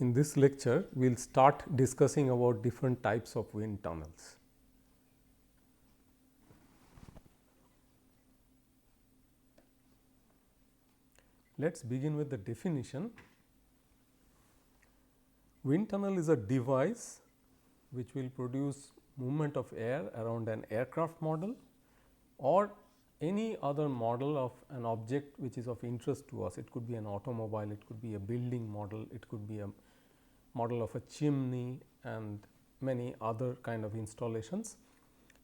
In this lecture, we will start discussing about different types of wind tunnels. Let us begin with the definition. Wind tunnel is a device which will produce movement of air around an aircraft model or any other model of an object which is of interest to us. It could be an automobile, it could be a building model, it could be a model of a chimney and many other kind of installations,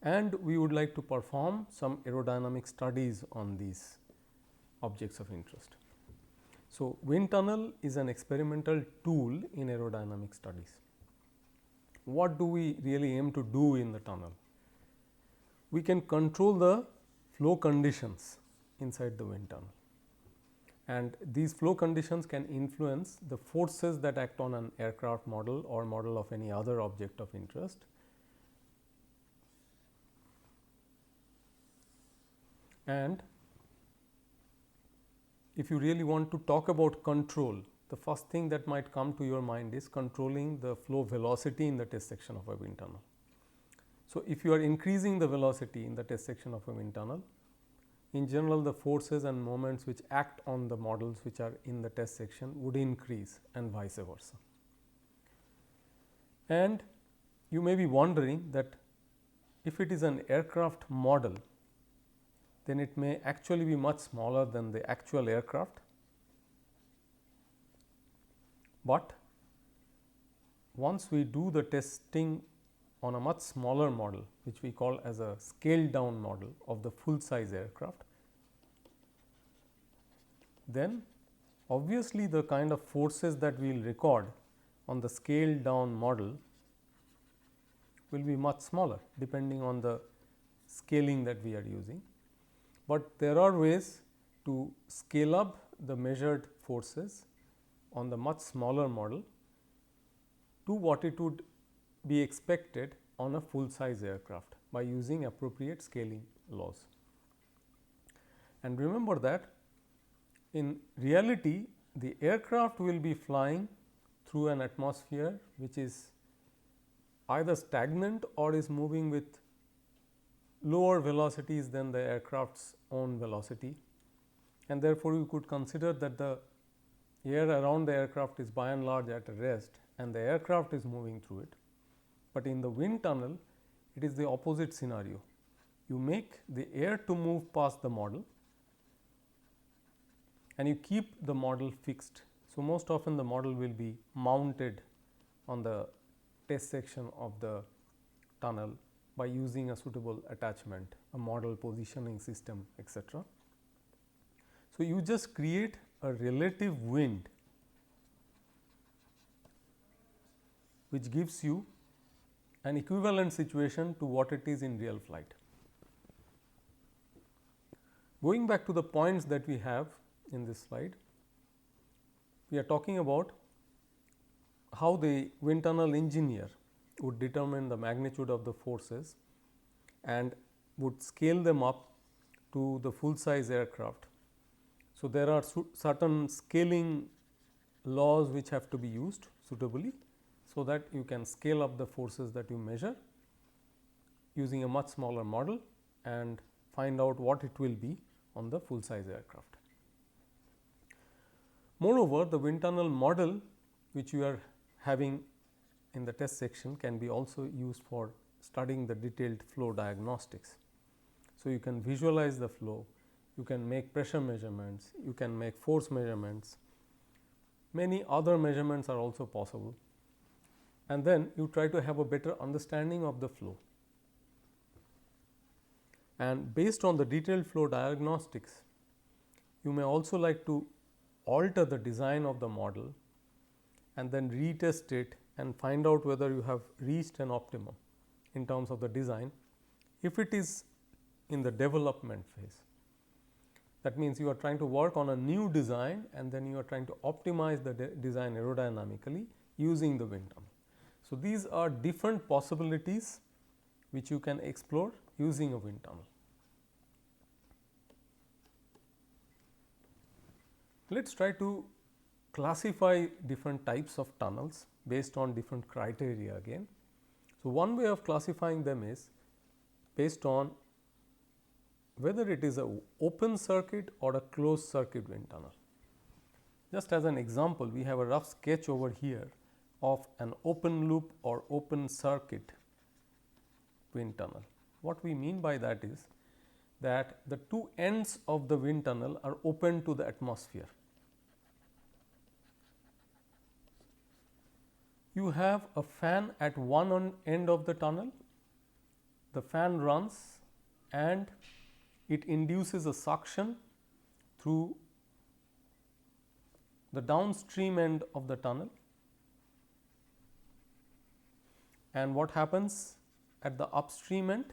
and we would like to perform some aerodynamic studies on these objects of interest. So, wind tunnel is an experimental tool in aerodynamic studies. What do we really aim to do in the tunnel? We can control the flow conditions inside the wind tunnel, and these flow conditions can influence the forces that act on an aircraft model or model of any other object of interest. And if you really want to talk about control, the first thing that might come to your mind is controlling the flow velocity in the test section of a wind tunnel. So, if you are increasing the velocity in the test section of a wind tunnel, in general the forces and moments which act on the models which are in the test section would increase and vice versa. And you may be wondering that if it is an aircraft model, then it may actually be much smaller than the actual aircraft, but once we do the testing on a much smaller model, which we call as a scaled down model of the full size aircraft, then obviously the kind of forces that we will record on the scaled down model will be much smaller depending on the scaling that we are using. But there are ways to scale up the measured forces on the much smaller model to what it would be expected on a full size aircraft by using appropriate scaling laws. And remember that in reality the aircraft will be flying through an atmosphere which is either stagnant or is moving with lower velocities than the aircraft's own velocity, and therefore you could consider that the air around the aircraft is by and large at rest and the aircraft is moving through it. But in the wind tunnel it is the opposite scenario. You make the air to move past the model and you keep the model fixed. So, most often the model will be mounted on the test section of the tunnel by using a suitable attachment, a model positioning system, etc. So, you just create a relative wind which gives you an equivalent situation to what it is in real flight. Going back to the points that we have in this slide, we are talking about how the wind tunnel engineer would determine the magnitude of the forces and would scale them up to the full size aircraft. So, there are certain scaling laws which have to be used suitably, so that you can scale up the forces that you measure using a much smaller model and find out what it will be on the full size aircraft. Moreover, the wind tunnel model which you are having in the test section can be also used for studying the detailed flow diagnostics. So, you can visualize the flow, you can make pressure measurements, you can make force measurements, many other measurements are also possible, and then you try to have a better understanding of the flow. And based on the detailed flow diagnostics, you may also like to alter the design of the model and then retest it and find out whether you have reached an optimum in terms of the design if it is in the development phase. That means, you are trying to work on a new design and then you are trying to optimize the design aerodynamically using the wind tunnel. So, these are different possibilities which you can explore using a wind tunnel. Let us try to classify different types of tunnels based on different criteria again. So, one way of classifying them is based on whether it is a open circuit or a closed circuit wind tunnel. Just as an example, we have a rough sketch over here of an open loop or open circuit wind tunnel. What we mean by that is that the two ends of the wind tunnel are open to the atmosphere. You have a fan at one end of the tunnel, the fan runs and it induces a suction through the downstream end of the tunnel, and what happens at the upstream end?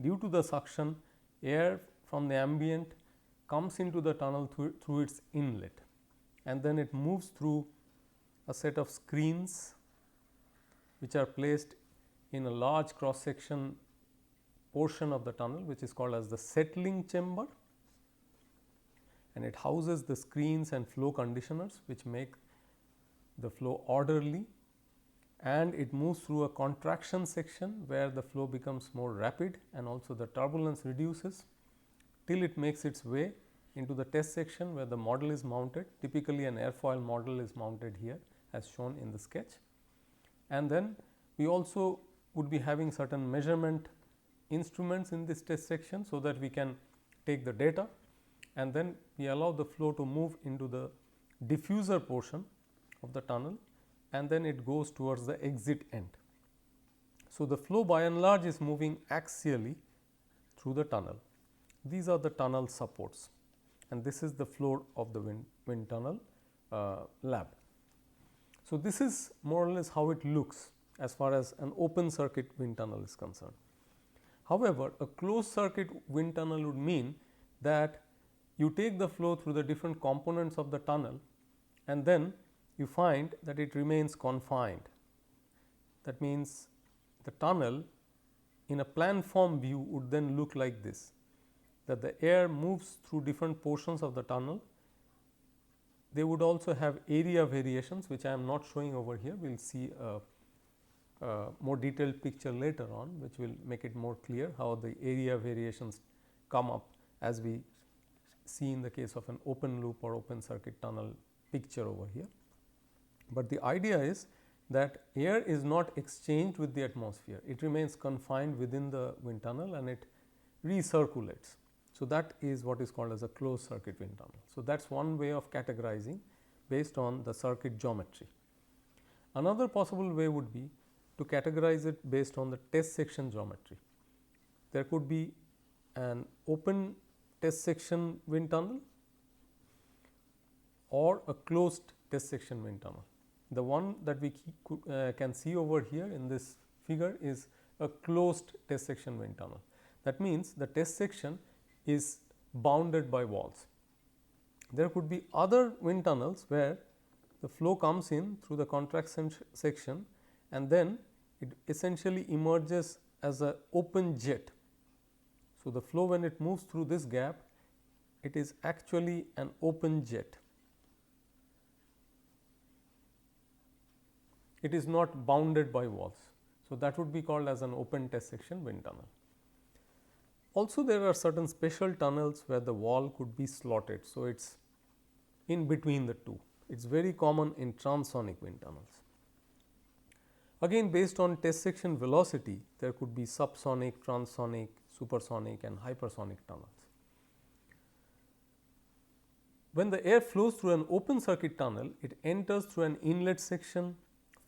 Due to the suction, air from the ambient comes into the tunnel through its inlet, and then it moves through a set of screens which are placed in a large cross section portion of the tunnel, which is called as the settling chamber, and it houses the screens and flow conditioners which make the flow orderly, and it moves through a contraction section where the flow becomes more rapid and also the turbulence reduces till it makes its way into the test section where the model is mounted. Typically an airfoil model is mounted here as shown in the sketch, and then we also would be having certain measurement instruments in this test section, so that we can take the data and then we allow the flow to move into the diffuser portion of the tunnel, and then it goes towards the exit end. So, the flow by and large is moving axially through the tunnel. These are the tunnel supports, and this is the floor of the wind tunnel lab. So, this is more or less how it looks as far as an open circuit wind tunnel is concerned. However, a closed circuit wind tunnel would mean that you take the flow through the different components of the tunnel and then you find that it remains confined. That means, the tunnel in a planform view would then look like this, that the air moves through different portions of the tunnel. They would also have area variations, which I am not showing over here. We will see a more detailed picture later on, which will make it more clear how the area variations come up as we see in the case of an open loop or open circuit tunnel picture over here. But the idea is that air is not exchanged with the atmosphere, it remains confined within the wind tunnel and it recirculates. So, that is what is called as a closed circuit wind tunnel. So, that is one way of categorizing based on the circuit geometry. Another possible way would be to categorize it based on the test section geometry. There could be an open test section wind tunnel or a closed test section wind tunnel. The one that we can see over here in this figure is a closed test section wind tunnel. That means, the test section is bounded by walls. There could be other wind tunnels where the flow comes in through the contraction section and then it essentially emerges as an open jet. So, the flow when it moves through this gap, it is actually an open jet. It is not bounded by walls. So, that would be called as an open test section wind tunnel. Also, there are certain special tunnels where the wall could be slotted. So, it is in between the two. It is very common in transonic wind tunnels. Again, based on test section velocity, there could be subsonic, transonic, supersonic and hypersonic tunnels. When the air flows through an open circuit tunnel, it enters through an inlet section,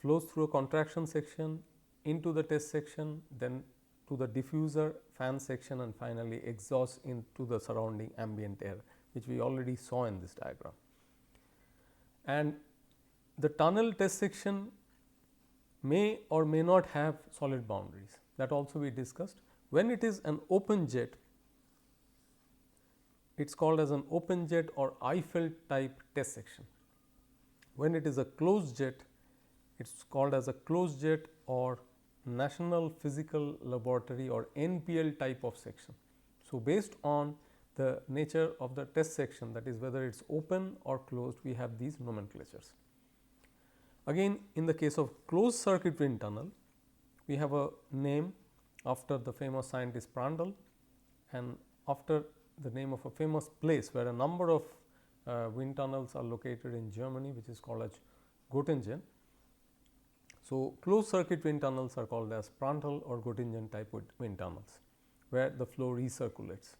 flows through a contraction section into the test section, then to the diffuser, fan section and finally exhausts into the surrounding ambient air, which we already saw in this diagram. And the tunnel test section may or may not have solid boundaries, that also we discussed. When it is an open jet, it is called as an open jet or Eiffel type test section. When it is a closed jet, it is called as a closed jet or National Physical Laboratory or NPL type of section. So, based on the nature of the test section, that is whether it is open or closed, we have these nomenclatures. Again, in the case of closed circuit wind tunnel, we have a name after the famous scientist Prandtl and after the name of a famous place where a number of wind tunnels are located in Germany, which is called as Göttingen. So, closed circuit wind tunnels are called as Prandtl or Göttingen type wind tunnels, where the flow recirculates.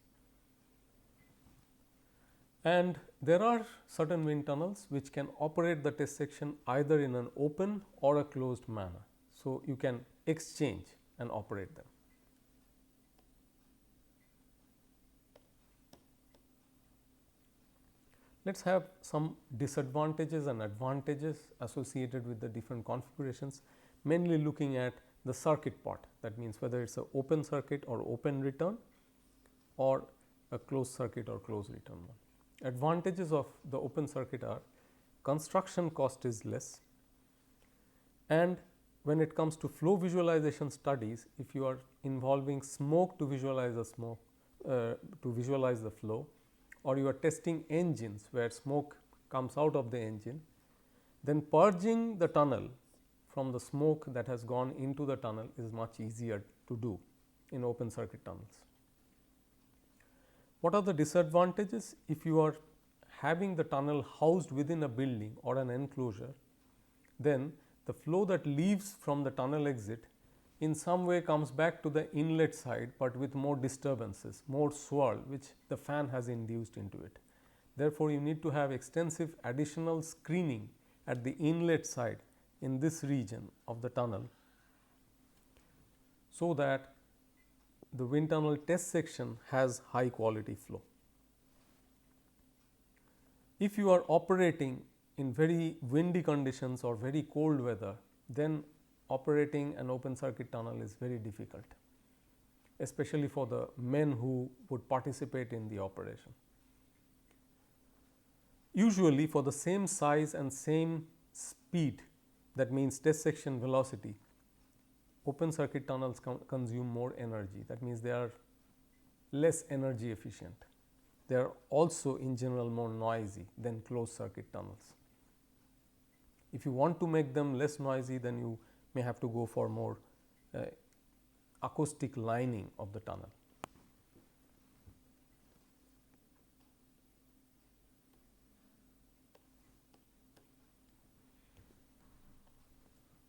And there are certain wind tunnels which can operate the test section either in an open or a closed manner. So, you can exchange and operate them. Let us have some disadvantages and advantages associated with the different configurations, mainly looking at the circuit part, that means whether it is an open circuit or open return or a closed circuit or closed return one. Advantages of the open circuit are construction cost is less, and when it comes to flow visualization studies, if you are involving smoke to visualize the smoke, to visualize the flow, or you are testing engines where smoke comes out of the engine, then purging the tunnel from the smoke that has gone into the tunnel is much easier to do in open circuit tunnels. What are the disadvantages? If you are having the tunnel housed within a building or an enclosure, then the flow that leaves from the tunnel exit in some way comes back to the inlet side, but with more disturbances, more swirl which the fan has induced into it. Therefore, you need to have extensive additional screening at the inlet side in this region of the tunnel, so that the wind tunnel test section has high quality flow. If you are operating in very windy conditions or very cold weather, then operating an open circuit tunnel is very difficult, especially for the men who would participate in the operation. Usually for the same size and same speed, that means test section velocity, open circuit tunnels consume more energy, that means they are less energy efficient. They are also in general more noisy than closed circuit tunnels. If you want to make them less noisy, then you may have to go for more acoustic lining of the tunnel.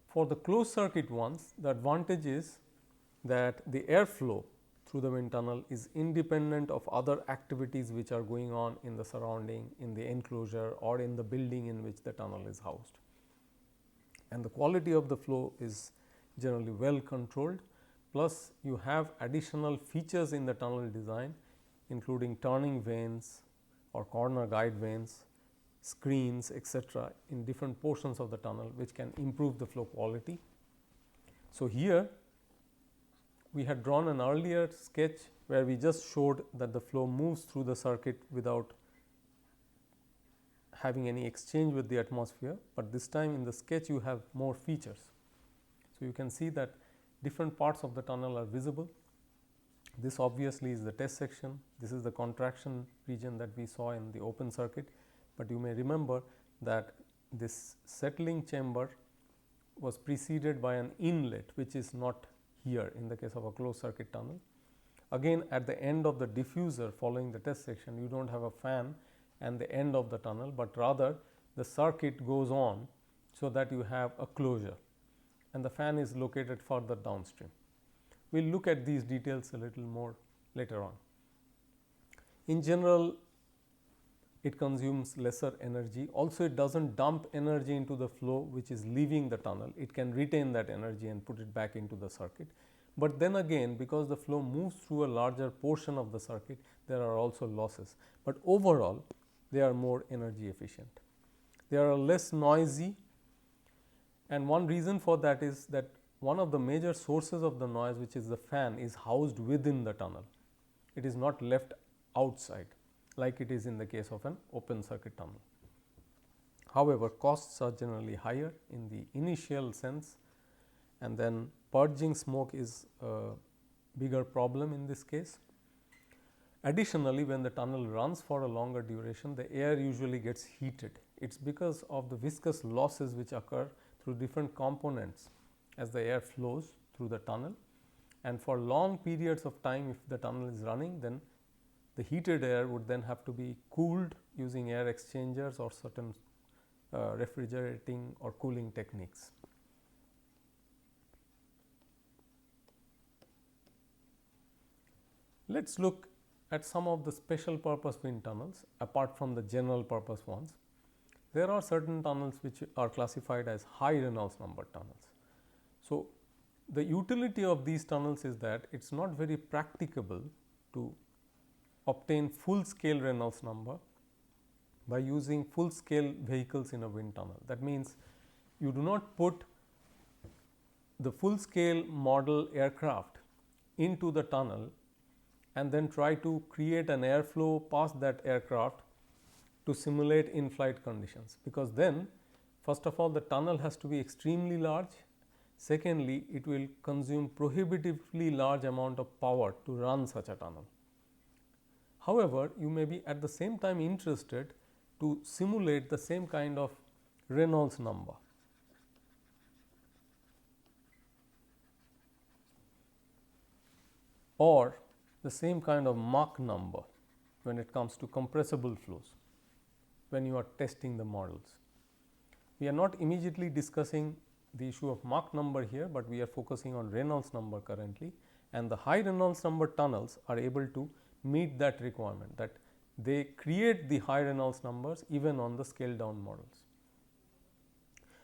For the closed circuit ones, the advantage is that the airflow through the wind tunnel is independent of other activities which are going on in the surrounding, in the enclosure or in the building in which the tunnel is housed. And the quality of the flow is generally well controlled, plus you have additional features in the tunnel design, including turning vanes or corner guide vanes, screens, etc., in different portions of the tunnel, which can improve the flow quality. So, here we had drawn an earlier sketch where we just showed that the flow moves through the circuit without having any exchange with the atmosphere, but this time in the sketch you have more features. So, you can see that different parts of the tunnel are visible. This obviously is the test section, this is the contraction region that we saw in the open circuit, but you may remember that this settling chamber was preceded by an inlet, which is not here in the case of a closed circuit tunnel. Again, at the end of the diffuser following the test section, you do not have a fan and the end of the tunnel, but rather the circuit goes on, so that you have a closure and the fan is located further downstream. We will look at these details a little more later on. In general, it consumes lesser energy. Also, it does not dump energy into the flow which is leaving the tunnel. It can retain that energy and put it back into the circuit. But then again, because the flow moves through a larger portion of the circuit, there are also losses. But overall, they are more energy efficient. They are less noisy, And one reason for that is that one of the major sources of the noise, which is the fan, is housed within the tunnel. It is not left outside like it is in the case of an open circuit tunnel. However, costs are generally higher in the initial sense, and then purging smoke is a bigger problem in this case. Additionally, when the tunnel runs for a longer duration, the air usually gets heated. It is because of the viscous losses which occur through different components as the air flows through the tunnel, and for long periods of time, if the tunnel is running, then the heated air would then have to be cooled using air exchangers or certain refrigerating or cooling techniques. Let us look at some of the special purpose wind tunnels apart from the general purpose ones. There are certain tunnels which are classified as high Reynolds number tunnels. So, the utility of these tunnels is that it is not very practicable to obtain full scale Reynolds number by using full scale vehicles in a wind tunnel. That means, you do not put the full scale model aircraft into the tunnel and then try to create an airflow past that aircraft to simulate in flight conditions, because then first of all the tunnel has to be extremely large. Secondly, it will consume prohibitively large amount of power to run such a tunnel. However, you may be at the same time interested to simulate the same kind of Reynolds number. Or the same kind of Mach number when it comes to compressible flows, when you are testing the models. We are not immediately discussing the issue of Mach number here, but we are focusing on Reynolds number currently, and the high Reynolds number tunnels are able to meet that requirement, that they create the high Reynolds numbers even on the scaled down models.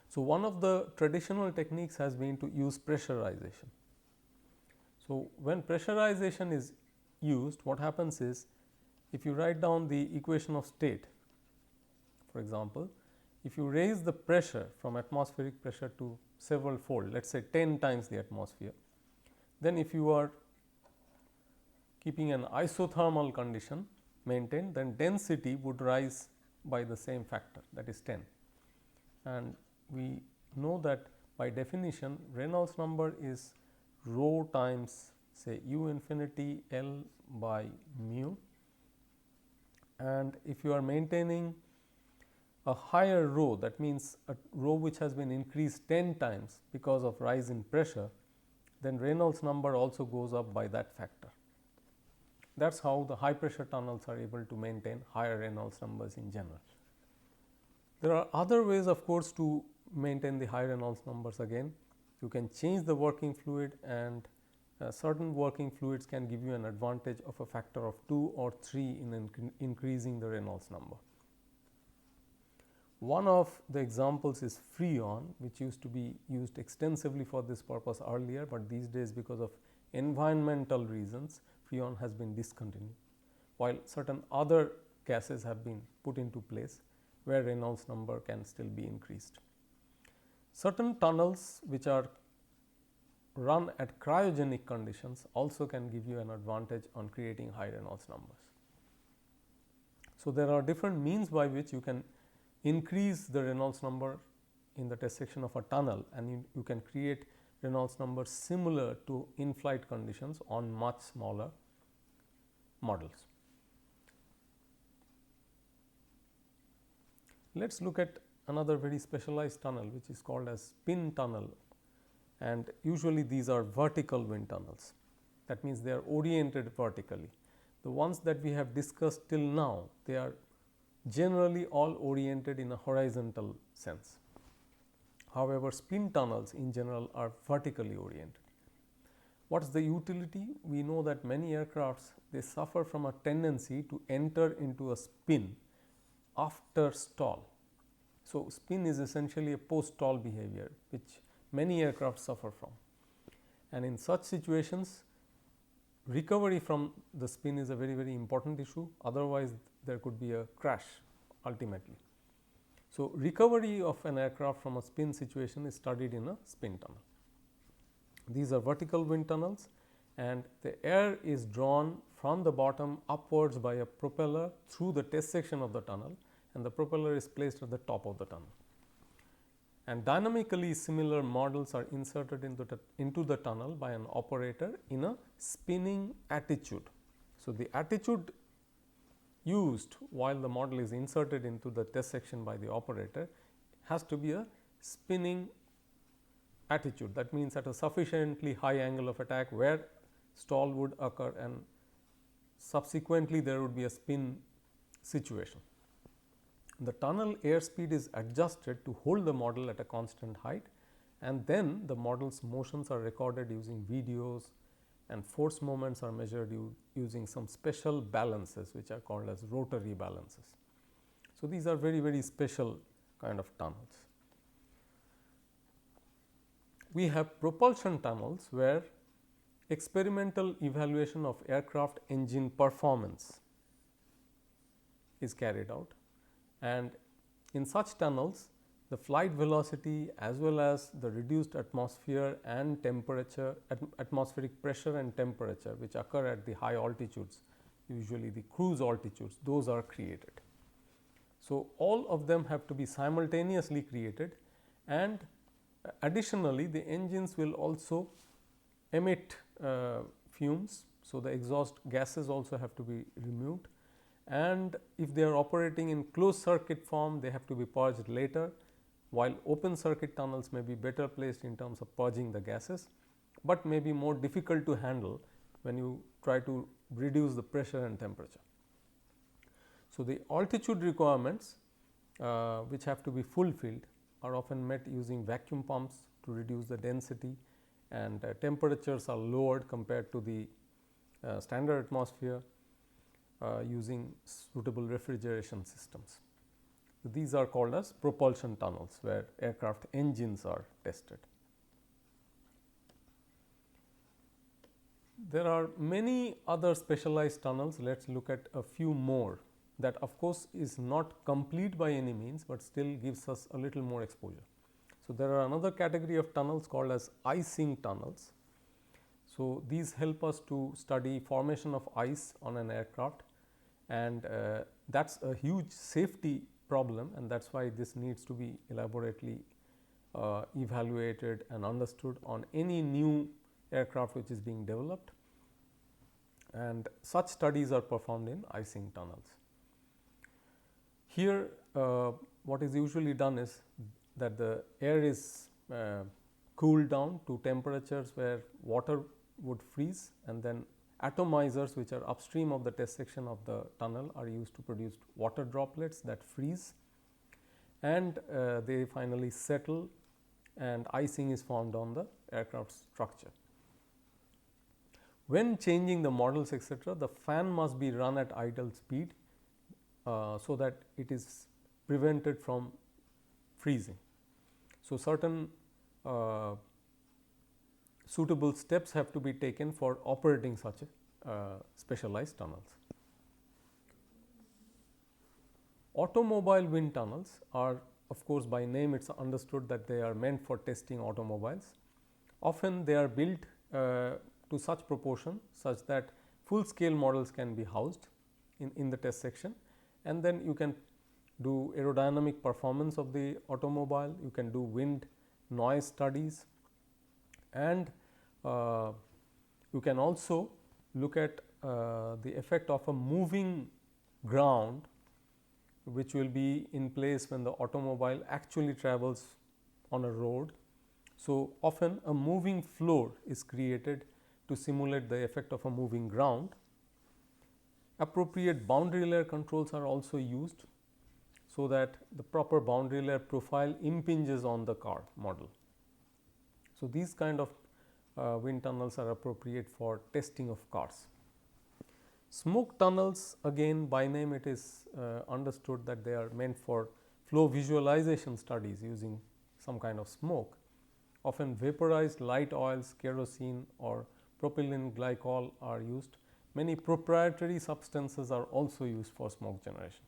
So, one of the traditional techniques has been to use pressurization. So, when pressurization is used, what happens is, if you write down the equation of state, for example, if you raise the pressure from atmospheric pressure to several fold, let us say 10 times the atmosphere, then if you are keeping an isothermal condition maintained, then density would rise by the same factor, that is 10. And we know that by definition Reynolds number is rho times say u infinity L by mu, and if you are maintaining a higher rho, that means a rho which has been increased 10 times because of rise in pressure, then Reynolds number also goes up by that factor. That is how the high pressure tunnels are able to maintain higher Reynolds numbers in general. There are other ways, of course, to maintain the high Reynolds numbers again. You can change the working fluid, and certain working fluids can give you an advantage of a factor of 2 or 3 in increasing the Reynolds number. One of the examples is Freon, which used to be used extensively for this purpose earlier, but these days because of environmental reasons Freon has been discontinued, while certain other gases have been put into place where Reynolds number can still be increased. Certain tunnels which are run at cryogenic conditions also can give you an advantage on creating high Reynolds numbers. So, there are different means by which you can increase the Reynolds number in the test section of a tunnel, and you can create Reynolds numbers similar to in-flight conditions on much smaller models. Let us look at another very specialized tunnel, which is called as spin tunnel, and usually these are vertical wind tunnels. That means they are oriented vertically. The ones that we have discussed till now, they are generally all oriented in a horizontal sense. However, spin tunnels in general are vertically oriented. What is the utility? We know that many aircrafts, they suffer from a tendency to enter into a spin after stall. So, spin is essentially a post stall behavior which many aircraft suffer from, and in such situations recovery from the spin is a very important issue, otherwise there could be a crash ultimately. So, recovery of an aircraft from a spin situation is studied in a spin tunnel. These are vertical wind tunnels, and the air is drawn from the bottom upwards by a propeller through the test section of the tunnel, and the propeller is placed at the top of the tunnel. And dynamically similar models are inserted into the tunnel by an operator in a spinning attitude. So, the attitude used while the model is inserted into the test section by the operator has to be a spinning attitude. That means, at a sufficiently high angle of attack where stall would occur, and subsequently there would be a spin situation. The tunnel airspeed is adjusted to hold the model at a constant height, and then the model's motions are recorded using videos, and force moments are measured using some special balances which are called as rotary balances. So, these are very special kind of tunnels. We have propulsion tunnels where experimental evaluation of aircraft engine performance is carried out, and in such tunnels the flight velocity as well as the reduced atmosphere and temperature, atmospheric pressure and temperature which occur at the high altitudes, usually the cruise altitudes, those are created. So, all of them have to be simultaneously created, and additionally the engines will also emit fumes. So, the exhaust gases also have to be removed, and if they are operating in closed circuit form, they have to be purged later, while open circuit tunnels may be better placed in terms of purging the gases, but may be more difficult to handle when you try to reduce the pressure and temperature. So, the altitude requirements which have to be fulfilled are often met using vacuum pumps to reduce the density, and temperatures are lowered compared to the standard atmosphere using suitable refrigeration systems. So, these are called as propulsion tunnels where aircraft engines are tested. There are many other specialized tunnels. Let us look at a few more that of course is not complete by any means, but still gives us a little more exposure. So, there are another category of tunnels called as icing tunnels. So, these help us to study formation of ice on an aircraft, and that is a huge safety problem, and that is why this needs to be elaborately evaluated and understood on any new aircraft which is being developed, and such studies are performed in icing tunnels. Here what is usually done is that the air is cooled down to temperatures where water would freeze, and then atomizers which are upstream of the test section of the tunnel are used to produce water droplets that freeze, and they finally settle, and icing is formed on the aircraft structure. When changing the models etc., the fan must be run at idle speed so that it is prevented from freezing. So, certain suitable steps have to be taken for operating such specialized tunnels. Automobile wind tunnels are, of course, by name it is understood that they are meant for testing automobiles. Often they are built to such proportion such that full scale models can be housed in the test section, and then you can do aerodynamic performance of the automobile, you can do wind noise studies, and you can also look at the effect of a moving ground which will be in place when the automobile actually travels on a road. So, often a moving floor is created to simulate the effect of a moving ground. Appropriate boundary layer controls are also used so that the proper boundary layer profile impinges on the car model. So, these kind of wind tunnels are appropriate for testing of cars. Smoke tunnels, again by name it is understood that they are meant for flow visualization studies using some kind of smoke. Often vaporized light oils, kerosene or propylene glycol are used. Many proprietary substances are also used for smoke generation.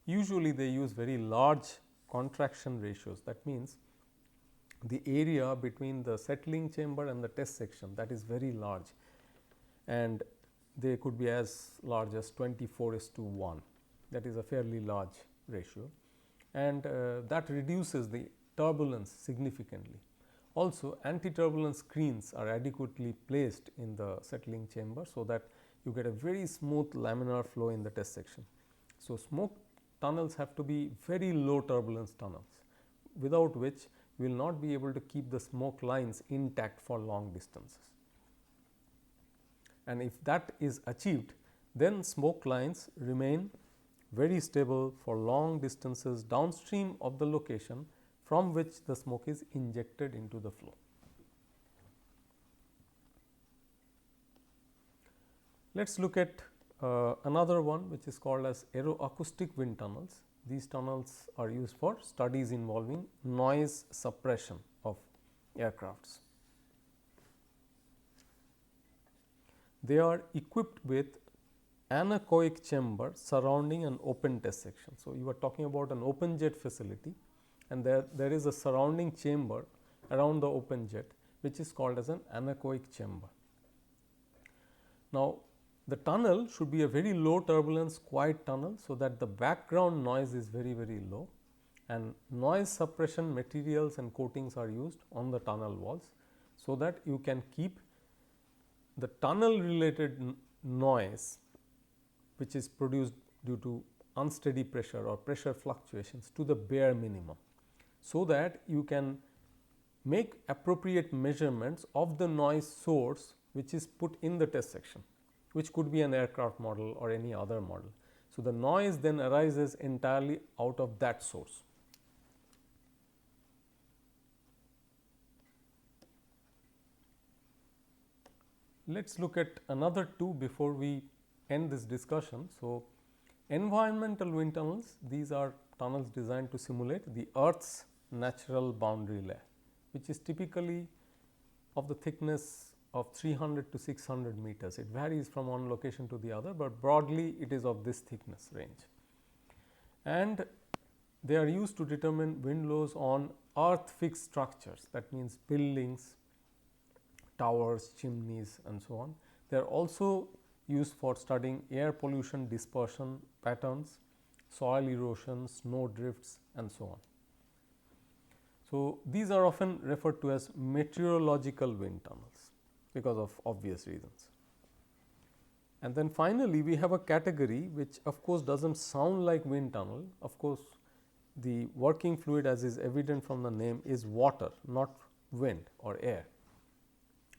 Usually they use very large contraction ratios. That means the area between the settling chamber and the test section, that is very large, and they could be as large as 24:1. That is a fairly large ratio, and that reduces the turbulence significantly. Also, anti-turbulence screens are adequately placed in the settling chamber, so that you get a very smooth laminar flow in the test section. So, smoke tunnels have to be very low turbulence tunnels, without which we will not be able to keep the smoke lines intact for long distances. And if that is achieved, then smoke lines remain very stable for long distances downstream of the location from which the smoke is injected into the flow. Let us look at another one, which is called as aeroacoustic wind tunnels. These tunnels are used for studies involving noise suppression of aircrafts. They are equipped with anechoic chamber surrounding an open test section. So, you are talking about an open jet facility, and there is a surrounding chamber around the open jet, which is called as an anechoic chamber. Now, the tunnel should be a very low turbulence quiet tunnel, so that the background noise is very low, and noise suppression materials and coatings are used on the tunnel walls, so that you can keep the tunnel related noise, which is produced due to unsteady pressure or pressure fluctuations, to the bare minimum, so that you can make appropriate measurements of the noise source which is put in the test section, which could be an aircraft model or any other model. So, the noise then arises entirely out of that source. Let us look at another two before we end this discussion. So, environmental wind tunnels, these are tunnels designed to simulate the Earth's natural boundary layer, which is typically of the thickness of 300 to 600 meters. It varies from one location to the other, but broadly it is of this thickness range. And they are used to determine wind loads on earth fixed structures, that means buildings, towers, chimneys and so on. They are also used for studying air pollution dispersion patterns, soil erosion, snow drifts and so on. So, these are often referred to as meteorological wind tunnels because of obvious reasons. And then finally, we have a category which of course does not sound like wind tunnel. Of course, the working fluid, as is evident from the name, is water, not wind or air.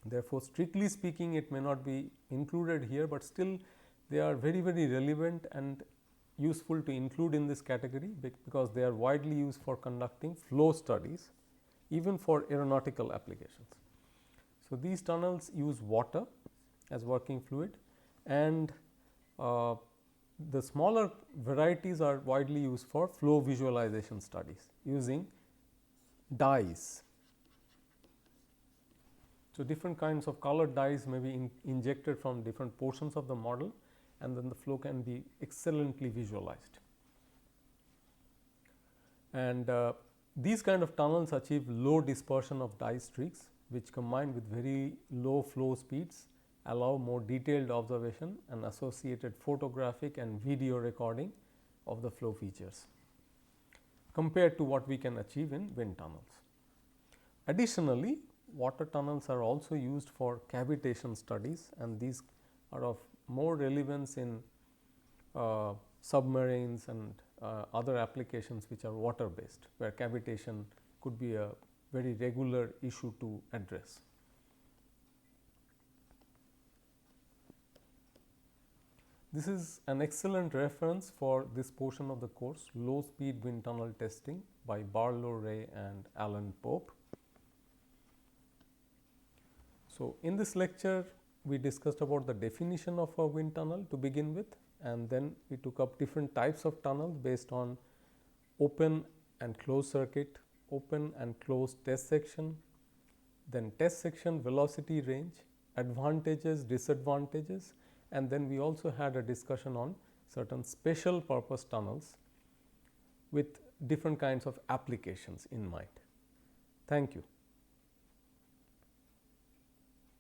Therefore, strictly speaking, it may not be included here, but still they are very relevant and useful to include in this category, because they are widely used for conducting flow studies, even for aeronautical applications. So, these tunnels use water as working fluid, and the smaller varieties are widely used for flow visualization studies using dyes. So, different kinds of colored dyes may be injected from different portions of the model, and then the flow can be excellently visualized. And these kind of tunnels achieve low dispersion of dye streaks, which combined with very low flow speeds allow more detailed observation and associated photographic and video recording of the flow features compared to what we can achieve in wind tunnels. Additionally, water tunnels are also used for cavitation studies, and these are of more relevance in submarines and other applications which are water based, where cavitation could be a very regular issue to address. This is an excellent reference for this portion of the course, Low Speed Wind Tunnel Testing by Barlow Ray and Alan Pope. So, in this lecture we discussed about the definition of a wind tunnel to begin with, and then we took up different types of tunnels based on open and closed circuit, open and closed test section, then test section velocity range, advantages, disadvantages, and then we also had a discussion on certain special purpose tunnels with different kinds of applications in mind. Thank you.